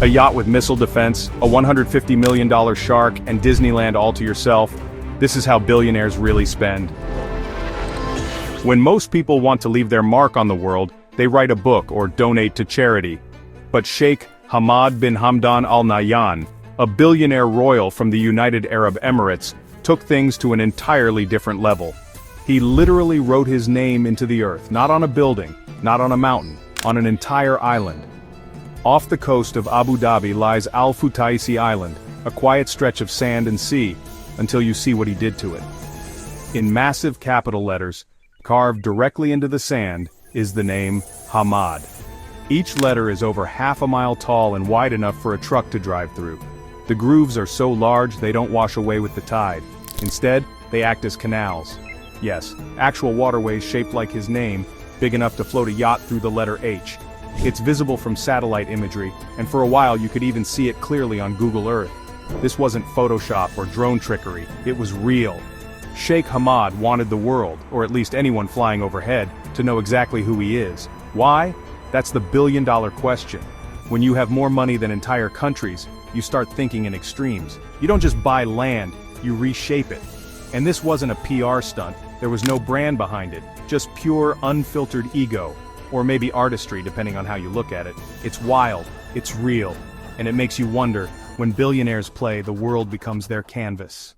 A yacht with missile defense, a $150 million shark, and Disneyland all to yourself. This is how billionaires really spend. When most people want to leave their mark on the world, they write a book or donate to charity. But Sheikh Hammad bin Hamdan Al Nahyan, a billionaire royal from the United Arab Emirates, took things to an entirely different level. He literally wrote his name into the earth, not on a building, not on a mountain, on an entire island. Off the coast of Abu Dhabi lies Al Futaisi Island, a quiet stretch of sand and sea, until you see what he did to it. In massive capital letters, carved directly into the sand, is the name Hammad. Each letter is over half a mile tall and wide enough for a truck to drive through. The grooves are so large they don't wash away with the tide. Instead, they act as canals. Yes, actual waterways shaped like his name, big enough to float a yacht through the letter H. It's visible from satellite imagery, and for a while you could even see it clearly on Google Earth. This wasn't Photoshop or drone trickery, it was real. Sheikh Hammad wanted the world, or at least anyone flying overhead, to know exactly who he is. Why? That's the billion-dollar question. When you have more money than entire countries, you start thinking in extremes. You don't just buy land, you reshape it. And this wasn't a PR stunt, there was no brand behind it, just pure, unfiltered ego. Or maybe artistry, depending on how you look at it. It's wild, it's real, and it makes you wonder, when billionaires play, the world becomes their canvas.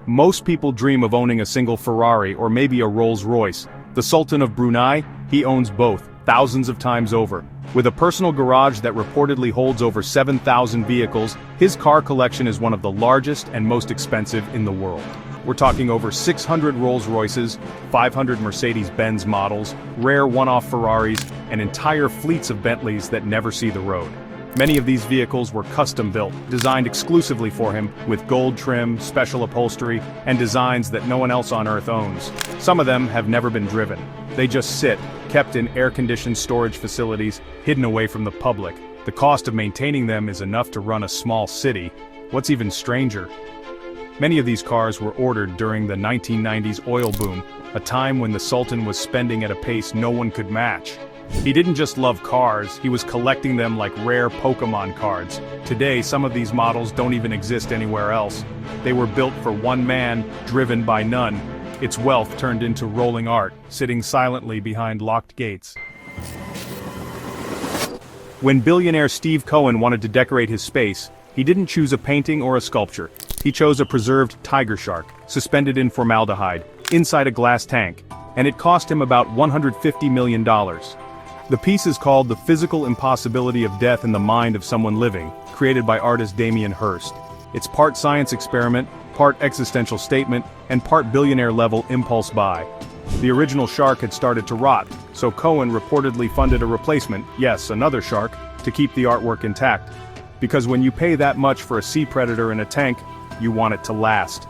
Most people dream of owning a single Ferrari or maybe a Rolls-Royce. The Sultan of Brunei, he owns both, thousands of times over. With a personal garage that reportedly holds over 7,000 vehicles, his car collection is one of the largest and most expensive in the world. We're talking over 600 Rolls-Royces, 500 Mercedes-Benz models, rare one-off Ferraris, and entire fleets of Bentleys that never see the road. Many of these vehicles were custom-built, designed exclusively for him, with gold trim, special upholstery, and designs that no one else on Earth owns. Some of them have never been driven. They just sit, kept in air-conditioned storage facilities, hidden away from the public. The cost of maintaining them is enough to run a small city. What's even stranger? Many of these cars were ordered during the 1990s oil boom, a time when the Sultan was spending at a pace no one could match. He didn't just love cars, he was collecting them like rare Pokemon cards. Today, some of these models don't even exist anywhere else. They were built for one man, driven by none. Its wealth turned into rolling art, sitting silently behind locked gates. When billionaire Steve Cohen wanted to decorate his space, he didn't choose a painting or a sculpture. He chose a preserved tiger shark, suspended in formaldehyde, inside a glass tank, and it cost him about $150 million. The piece is called The Physical Impossibility of Death in the Mind of Someone Living, created by artist Damien Hirst. It's part science experiment, part existential statement, and part billionaire-level impulse buy. The original shark had started to rot, so Cohen reportedly funded a replacement, yes, another shark, to keep the artwork intact. Because when you pay that much for a sea predator in a tank, you want it to last.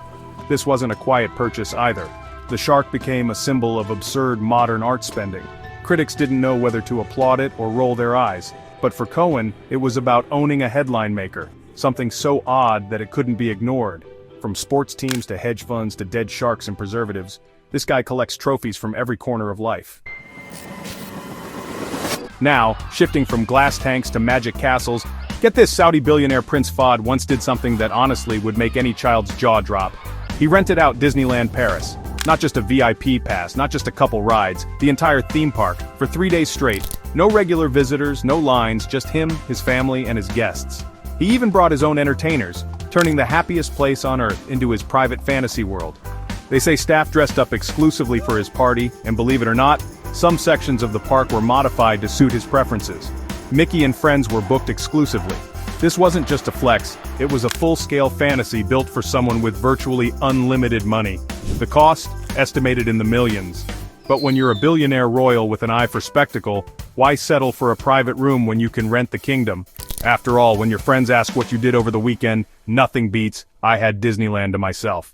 This wasn't a quiet purchase either. The shark became a symbol of absurd modern art spending. Critics didn't know whether to applaud it or roll their eyes, but for Cohen, it was about owning a headline maker, something so odd that it couldn't be ignored. From sports teams to hedge funds to dead sharks and preservatives, this guy collects trophies from every corner of life. Now, shifting from glass tanks to magic castles, get this, Saudi billionaire Prince Fahd once did something that honestly would make any child's jaw drop. He rented out Disneyland Paris. Not just a VIP pass, not just a couple rides, the entire theme park, for 3 days straight. No regular visitors, no lines, just him, his family, and his guests. He even brought his own entertainers, turning the happiest place on Earth into his private fantasy world. They say staff dressed up exclusively for his party, and believe it or not, some sections of the park were modified to suit his preferences. Mickey and friends were booked exclusively. This wasn't just a flex, it was a full-scale fantasy built for someone with virtually unlimited money. The cost? Estimated in the millions. But when you're a billionaire royal with an eye for spectacle, why settle for a private room when you can rent the kingdom? After all, when your friends ask what you did over the weekend, nothing beats, I had Disneyland to myself.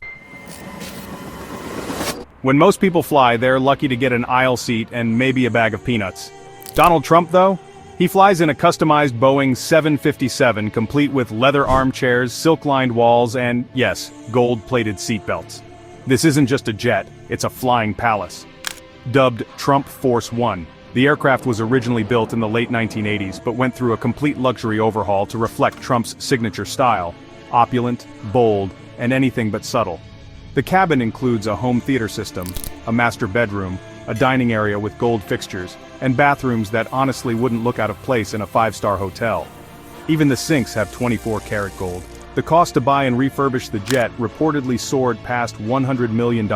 When most people fly, they're lucky to get an aisle seat and maybe a bag of peanuts. Donald Trump, though? He flies in a customized Boeing 757 complete with leather armchairs, silk-lined walls, and, yes, gold-plated seatbelts. This isn't just a jet, it's a flying palace. Dubbed Trump Force One, The aircraft was originally built in the late 1980s but went through a complete luxury overhaul to reflect Trump's signature style: opulent, bold, and anything but subtle. The cabin includes a home theater system, a master bedroom, a dining area with gold fixtures, and bathrooms that honestly wouldn't look out of place in a five-star hotel. Even the sinks have 24-karat gold. The cost to buy and refurbish the jet reportedly soared past $100 million,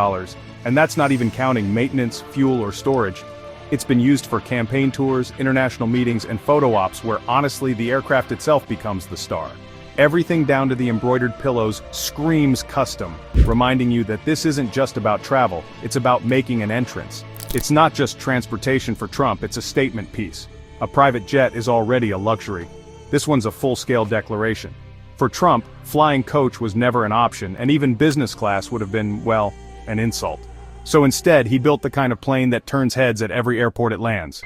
and that's not even counting maintenance, fuel, or storage. It's been used for campaign tours, international meetings, and photo ops where honestly the aircraft itself becomes the star. Everything down to the embroidered pillows screams custom, reminding you that this isn't just about travel, it's about making an entrance. It's not just transportation for Trump, it's a statement piece. A private jet is already a luxury. This one's a full-scale declaration. For Trump, flying coach was never an option, and even business class would have been, well, an insult. So instead, he built the kind of plane that turns heads at every airport it lands.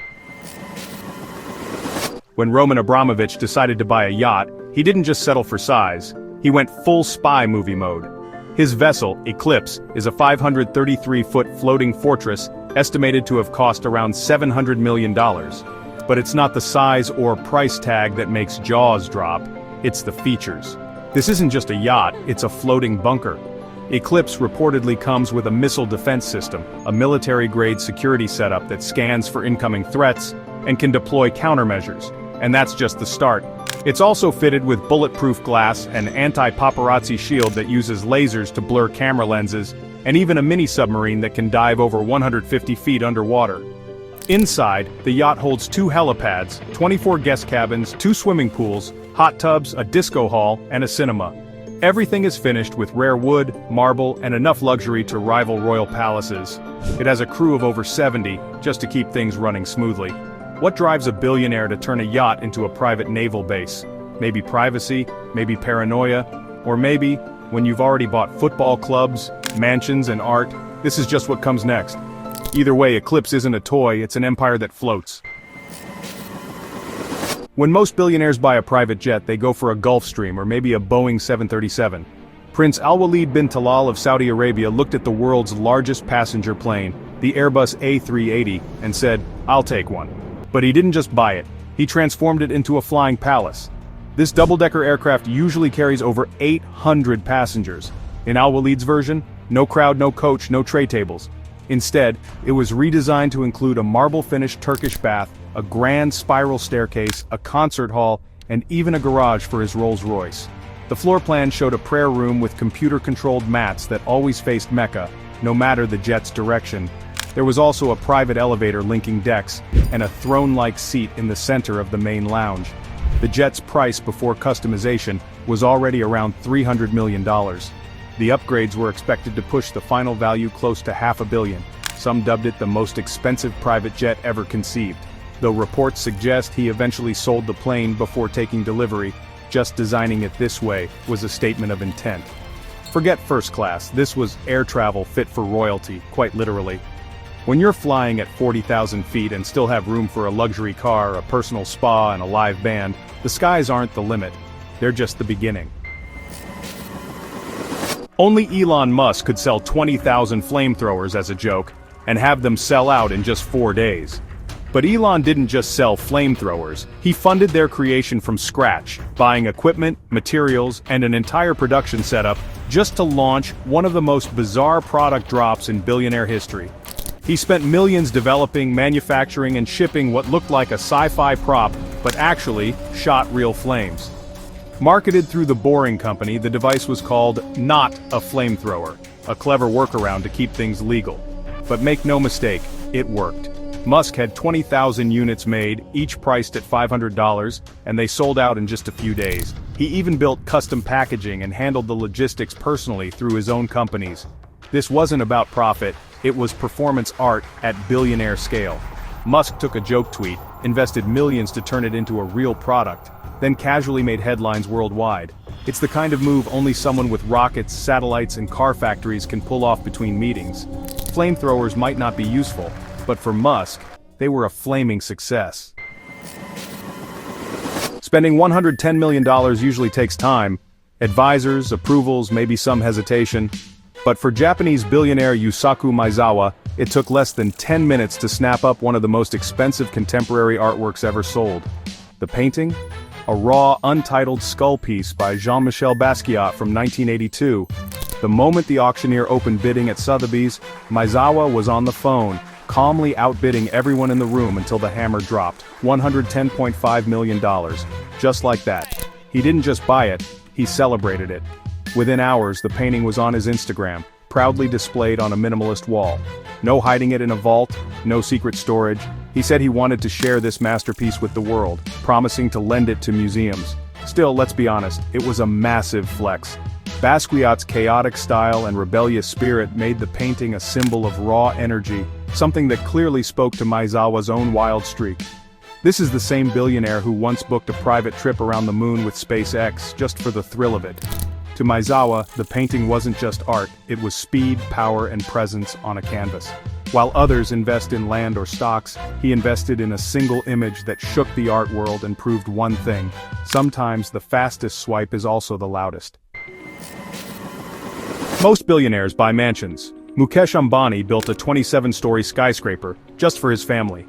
When Roman Abramovich decided to buy a yacht, he didn't just settle for size, he went full spy movie mode. His vessel, Eclipse, is a 533-foot floating fortress estimated to have cost around $700 million. But it's not the size or price tag that makes jaws drop, it's the features. This isn't just a yacht, it's a floating bunker. Eclipse reportedly comes with a missile defense system, a military-grade security setup that scans for incoming threats and can deploy countermeasures. And that's just the start. It's also fitted with bulletproof glass, an anti-paparazzi shield that uses lasers to blur camera lenses, and even a mini-submarine that can dive over 150 feet underwater. Inside, the yacht holds 2 helipads, 24 guest cabins, 2 swimming pools, hot tubs, a disco hall, and a cinema. Everything is finished with rare wood, marble, and enough luxury to rival royal palaces. It has a crew of over 70, just to keep things running smoothly. What drives a billionaire to turn a yacht into a private naval base? Maybe privacy, maybe paranoia, or maybe, when you've already bought football clubs, mansions, and art, this is just what comes next. Either way, Eclipse isn't a toy, it's an empire that floats. When most billionaires buy a private jet, they go for a Gulfstream or maybe a Boeing 737. Prince Al-Walid bin Talal of Saudi Arabia looked at the world's largest passenger plane, the Airbus A380, and said, "I'll take one." But he didn't just buy it, he transformed it into a flying palace. This double-decker aircraft usually carries over 800 passengers. In Al-Walid's version, no crowd, no coach, no tray tables. Instead, it was redesigned to include a marble-finished Turkish bath, a grand spiral staircase, a concert hall, and even a garage for his Rolls-Royce. The floor plan showed a prayer room with computer-controlled mats that always faced Mecca, no matter the jet's direction. There was also a private elevator linking decks, and a throne-like seat in the center of the main lounge. The jet's price before customization was already around $300 million. The upgrades were expected to push the final value close to $500 million. Some dubbed it the most expensive private jet ever conceived. Though reports suggest he eventually sold the plane before taking delivery, just designing it this way was a statement of intent. Forget first class, this was air travel fit for royalty, quite literally. When you're flying at 40,000 feet and still have room for a luxury car, a personal spa, and a live band, the skies aren't the limit. They're just the beginning. Only Elon Musk could sell 20,000 flamethrowers as a joke, and have them sell out in just 4 days. But Elon didn't just sell flamethrowers, he funded their creation from scratch, buying equipment, materials, and an entire production setup just to launch one of the most bizarre product drops in billionaire history. He spent millions developing, manufacturing, and shipping what looked like a sci-fi prop, but actually shot real flames. Marketed through the Boring Company, the device was called Not a Flamethrower, a clever workaround to keep things legal. But make no mistake, it worked. Musk had 20,000 units made, each priced at $500, and they sold out in just a few days. He even built custom packaging and handled the logistics personally through his own companies. This wasn't about profit, it was performance art at billionaire scale. Musk took a joke tweet, invested millions to turn it into a real product, then casually made headlines worldwide. It's the kind of move only someone with rockets, satellites, and car factories can pull off between meetings. Flamethrowers might not be useful, but for Musk, they were a flaming success. Spending $110 million usually takes time, advisors, approvals, maybe some hesitation. But for Japanese billionaire Yusaku Maezawa, It took less than 10 minutes to snap up one of the most expensive contemporary artworks ever sold. The painting? A raw, untitled skull piece by Jean-Michel Basquiat from 1982. The moment the auctioneer opened bidding at Sotheby's, Maezawa was on the phone, calmly outbidding everyone in the room until the hammer dropped. $110.5 million. Just like that. He didn't just buy it, he celebrated it. Within hours, the painting was on his Instagram, proudly displayed on a minimalist wall. No hiding it in a vault, no secret storage. He said he wanted to share this masterpiece with the world, promising to lend it to museums. Still, let's be honest, it was a massive flex. Basquiat's chaotic style and rebellious spirit made the painting a symbol of raw energy, something that clearly spoke to Maezawa's own wild streak. This is the same billionaire who once booked a private trip around the moon with SpaceX just for the thrill of it. To Maezawa, the painting wasn't just art, it was speed, power, and presence on a canvas. While others invest in land or stocks, he invested in a single image that shook the art world and proved one thing: sometimes the fastest swipe is also the loudest. Most billionaires buy mansions. Mukesh Ambani built a 27-story skyscraper, just for his family.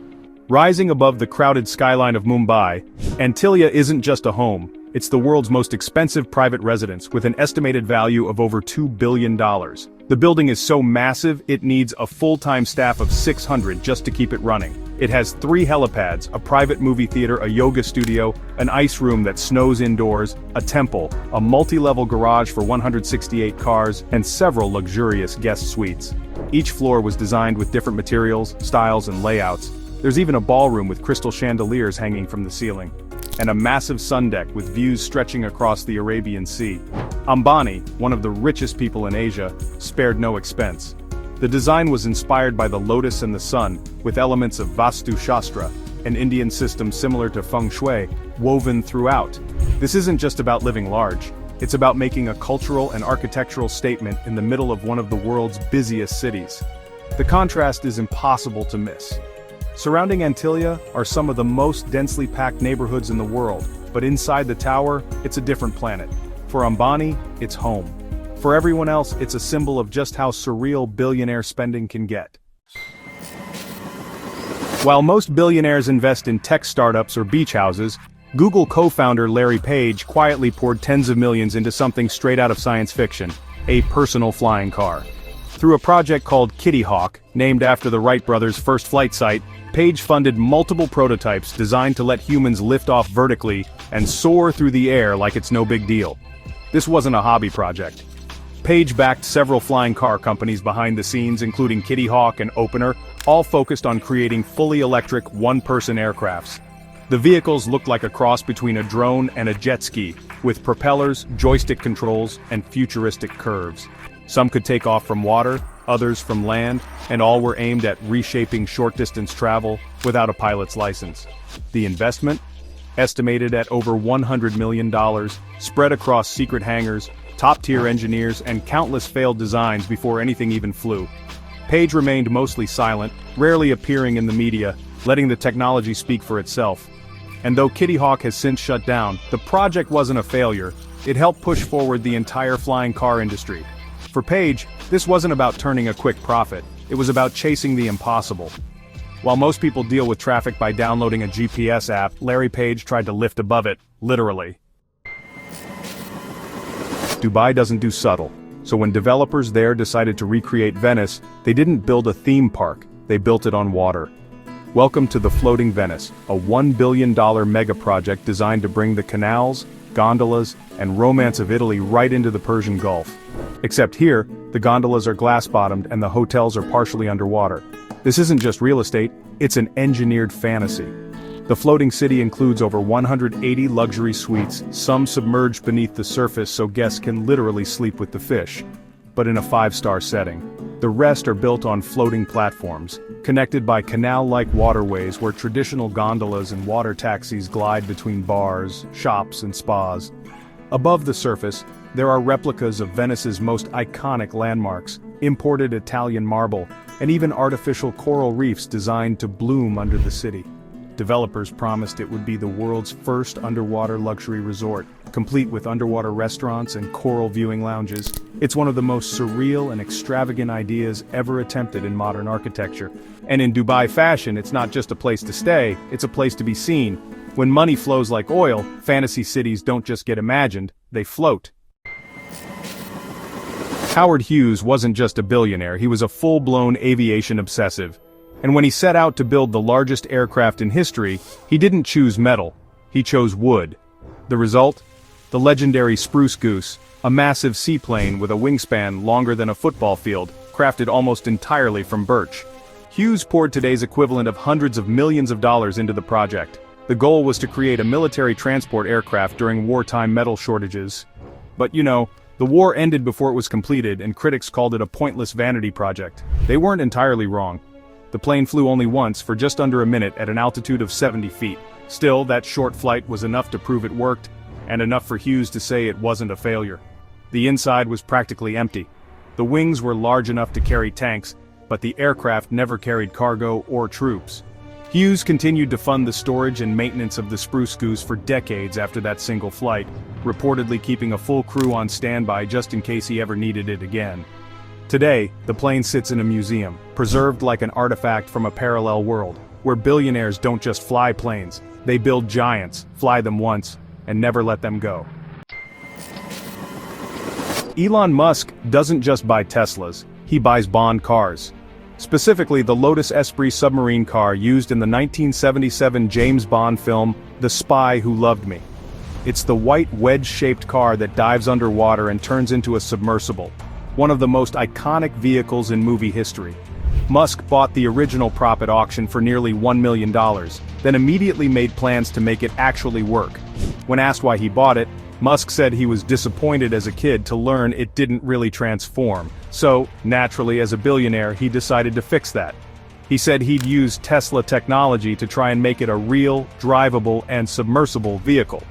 Rising above the crowded skyline of Mumbai, Antilia isn't just a home, it's the world's most expensive private residence with an estimated value of over $2 billion. The building is so massive, it needs a full-time staff of 600 just to keep it running. It has 3 helipads, a private movie theater, a yoga studio, an ice room that snows indoors, a temple, a multi-level garage for 168 cars, and several luxurious guest suites. Each floor was designed with different materials, styles, and layouts. There's even a ballroom with crystal chandeliers hanging from the ceiling. And a massive sun deck with views stretching across the Arabian Sea. Ambani, one of the richest people in Asia, spared no expense. The design was inspired by the lotus and the sun, with elements of Vastu Shastra, an Indian system similar to Feng Shui, woven throughout. This isn't just about living large, it's about making a cultural and architectural statement in the middle of one of the world's busiest cities. The contrast is impossible to miss. Surrounding Antilia are some of the most densely packed neighborhoods in the world, but inside the tower, it's a different planet. For Ambani, it's home. For everyone else, it's a symbol of just how surreal billionaire spending can get. While most billionaires invest in tech startups or beach houses, Google co-founder Larry Page quietly poured tens of millions into something straight out of science fiction: a personal flying car. Through a project called Kitty Hawk, named after the Wright brothers' first flight site, Page funded multiple prototypes designed to let humans lift off vertically and soar through the air like it's no big deal. This wasn't a hobby project. Page backed several flying car companies behind the scenes, including Kitty Hawk and Opener, all focused on creating fully electric, one-person aircrafts. The vehicles looked like a cross between a drone and a jet ski, with propellers, joystick controls, and futuristic curves. Some could take off from water, others from land, and all were aimed at reshaping short-distance travel without a pilot's license. The investment? Estimated at over $100 million, spread across secret hangars, top-tier engineers, and countless failed designs before anything even flew. Page remained mostly silent, rarely appearing in the media, letting the technology speak for itself. And though Kitty Hawk has since shut down, the project wasn't a failure. It helped push forward the entire flying car industry. For Page, this wasn't about turning a quick profit, it was about chasing the impossible. While most people deal with traffic by downloading a GPS app, Larry Page tried to lift above it, literally. Dubai doesn't do subtle, so when developers there decided to recreate Venice, they didn't build a theme park, they built it on water. Welcome to the Floating Venice, a $1 billion mega project designed to bring the canals, gondolas, and romance of Italy right into the Persian Gulf. Except here, the gondolas are glass-bottomed and the hotels are partially underwater. This isn't just real estate, it's an engineered fantasy. The floating city includes over 180 luxury suites, some submerged beneath the surface so guests can literally sleep with the fish, but in a 5-star setting. The rest are built on floating platforms, connected by canal-like waterways where traditional gondolas and water taxis glide between bars, shops, and spas. Above the surface, there are replicas of Venice's most iconic landmarks, imported Italian marble, and even artificial coral reefs designed to bloom under the city. developers promised it would be the world's first underwater luxury resort, complete with underwater restaurants and coral viewing lounges. It's one of the most surreal and extravagant ideas ever attempted in modern architecture. And in Dubai fashion, it's not just a place to stay, it's a place to be seen. When money flows like oil, fantasy cities don't just get imagined, they float. Howard Hughes wasn't just a billionaire, he was a full-blown aviation obsessive. And when he set out to build the largest aircraft in history, he didn't choose metal, he chose wood. The result? The legendary Spruce Goose, a massive seaplane with a wingspan longer than a football field, crafted almost entirely from birch. Hughes poured today's equivalent of hundreds of millions of dollars into the project. The goal was to create a military transport aircraft during wartime metal shortages. But the war ended before it was completed, and critics called it a pointless vanity project. They weren't entirely wrong. The plane flew only once for just under a minute at an altitude of 70 feet. Still, that short flight was enough to prove it worked, and enough for Hughes to say it wasn't a failure. The inside was practically empty. The wings were large enough to carry tanks, but the aircraft never carried cargo or troops. Hughes continued to fund the storage and maintenance of the Spruce Goose for decades after that single flight, reportedly keeping a full crew on standby just in case he ever needed it again. Today, the plane sits in a museum, preserved like an artifact from a parallel world, where billionaires don't just fly planes, they build giants, fly them once, and never let them go. Elon Musk doesn't just buy Teslas, he buys Bond cars. Specifically the Lotus Esprit submarine car used in the 1977 James Bond film, The Spy Who Loved Me. It's the white wedge-shaped car that dives underwater and turns into a submersible, one of the most iconic vehicles in movie history. Musk bought the original prop at auction for nearly $1 million, then immediately made plans to make it actually work. When asked why he bought it, Musk said he was disappointed as a kid to learn it didn't really transform. So, naturally as a billionaire, he decided to fix that. He said he'd use Tesla technology to try and make it a real, drivable, and submersible vehicle.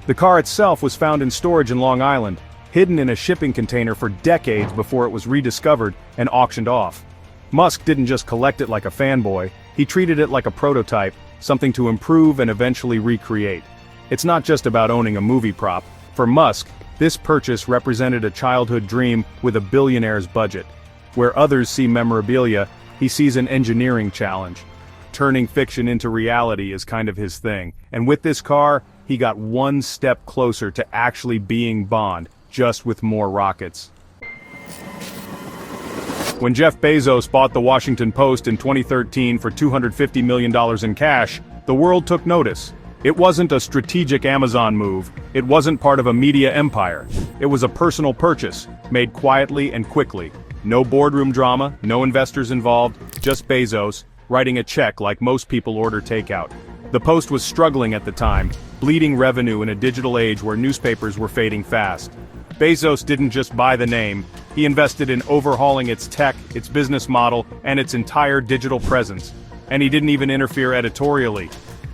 The car itself was found in storage in Long Island, hidden in a shipping container for decades before it was rediscovered and auctioned off. Musk didn't just collect it like a fanboy, he treated it like a prototype, something to improve and eventually recreate. It's not just about owning a movie prop. For Musk, this purchase represented a childhood dream with a billionaire's budget. Where others see memorabilia, he sees an engineering challenge. Turning fiction into reality is kind of his thing, and with this car, he got one step closer to actually being Bond, just with more rockets. When Jeff Bezos bought the Washington Post in 2013 for $250 million in cash, the world took notice. It wasn't a strategic Amazon move, it wasn't part of a media empire. It was a personal purchase, made quietly and quickly. No boardroom drama, no investors involved, just Bezos, writing a check like most people order takeout. The Post was struggling at the time, bleeding revenue in a digital age where newspapers were fading fast. Bezos didn't just buy the name, he invested in overhauling its tech, its business model, and its entire digital presence. And he didn't even interfere editorially.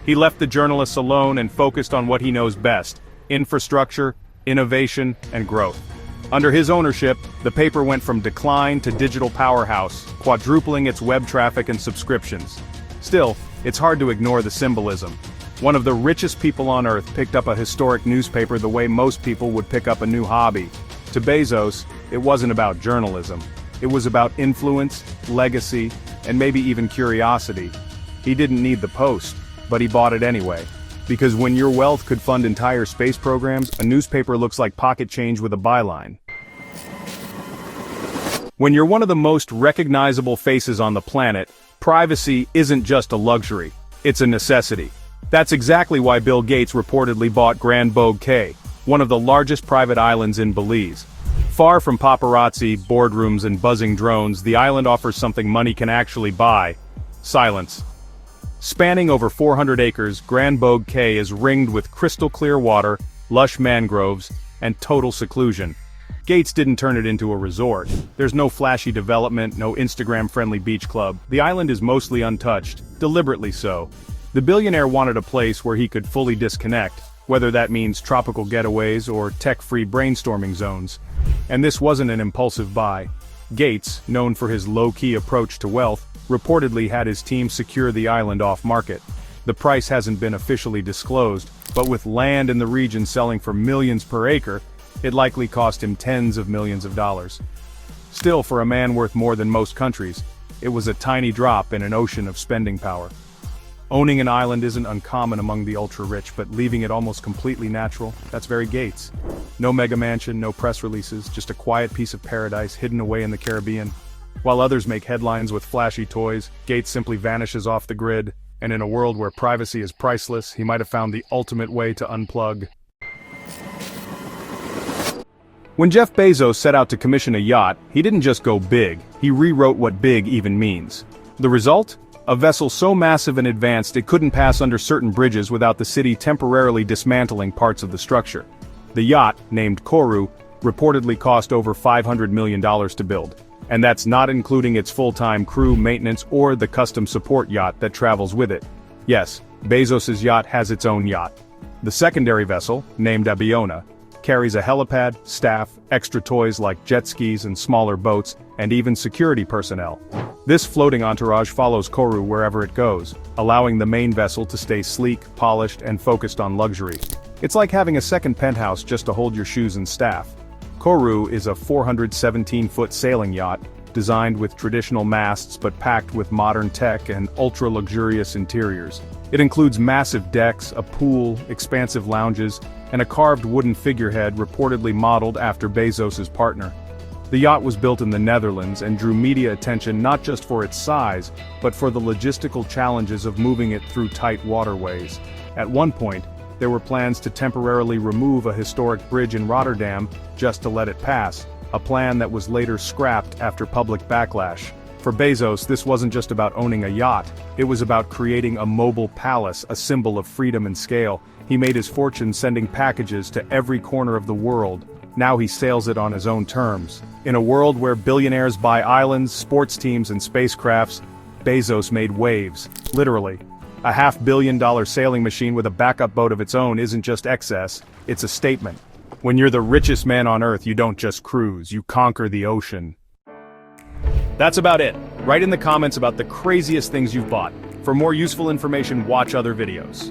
He left the journalists alone and focused on what he knows best: infrastructure, innovation, and growth. Under his ownership, the paper went from decline to digital powerhouse, quadrupling its web traffic and subscriptions. Still, it's hard to ignore the symbolism. One of the richest people on Earth picked up a historic newspaper the way most people would pick up a new hobby. To Bezos, it wasn't about journalism. It was about influence, legacy, and maybe even curiosity. He didn't need the Post, but he bought it anyway. Because when your wealth could fund entire space programs, a newspaper looks like pocket change with a byline. When you're one of the most recognizable faces on the planet, privacy isn't just a luxury, it's a necessity. That's exactly why Bill Gates reportedly bought Grand Bogue Cay, one of the largest private islands in Belize. Far from paparazzi, boardrooms, and buzzing drones, the island offers something money can actually buy: silence. Spanning over 400 acres, Grand Bogue Cay is ringed with crystal-clear water, lush mangroves, and total seclusion. Gates didn't turn it into a resort. There's no flashy development, no Instagram-friendly beach club. The island is mostly untouched, deliberately so. The billionaire wanted a place where he could fully disconnect, whether that means tropical getaways or tech-free brainstorming zones. And this wasn't an impulsive buy. Gates, known for his low-key approach to wealth, reportedly had his team secure the island off-market. The price hasn't been officially disclosed, but with land in the region selling for millions per acre, it likely cost him tens of millions of dollars. Still, for a man worth more than most countries, it was a tiny drop in an ocean of spending power. Owning an island isn't uncommon among the ultra-rich, but leaving it almost completely natural, that's very Gates. No mega mansion, no press releases, just a quiet piece of paradise hidden away in the Caribbean. While others make headlines with flashy toys, Gates simply vanishes off the grid, and in a world where privacy is priceless, he might have found the ultimate way to unplug. When Jeff Bezos set out to commission a yacht, he didn't just go big, he rewrote what big even means. The result? A vessel so massive and advanced it couldn't pass under certain bridges without the city temporarily dismantling parts of the structure. The yacht, named Koru, reportedly cost over $500 million to build. And that's not including its full-time crew, maintenance, or the custom support yacht that travels with it. Yes, Bezos's yacht has its own yacht. The secondary vessel, named Abiona, carries a helipad, staff, extra toys like jet skis and smaller boats, and even security personnel. This floating entourage follows Koru wherever it goes, allowing the main vessel to stay sleek, polished, and focused on luxury. It's like having a second penthouse just to hold your shoes and staff. Koru is a 417-foot sailing yacht, designed with traditional masts but packed with modern tech and ultra-luxurious interiors. It includes massive decks, a pool, expansive lounges, and a carved wooden figurehead reportedly modeled after Bezos's partner. The yacht was built in the Netherlands and drew media attention not just for its size, but for the logistical challenges of moving it through tight waterways. At one point, there were plans to temporarily remove a historic bridge in Rotterdam just to let it pass, a plan that was later scrapped after public backlash. For Bezos, this wasn't just about owning a yacht, it was about creating a mobile palace, a symbol of freedom and scale. He made his fortune sending packages to every corner of the world. Now he sails it on his own terms. In a world where billionaires buy islands, sports teams, and spacecrafts, Bezos made waves, literally. A $500 million sailing machine with a backup boat of its own isn't just excess, it's a statement. When you're the richest man on Earth, you don't just cruise, you conquer the ocean. That's about it. Write in the comments about the craziest things you've bought. For more useful information, watch other videos.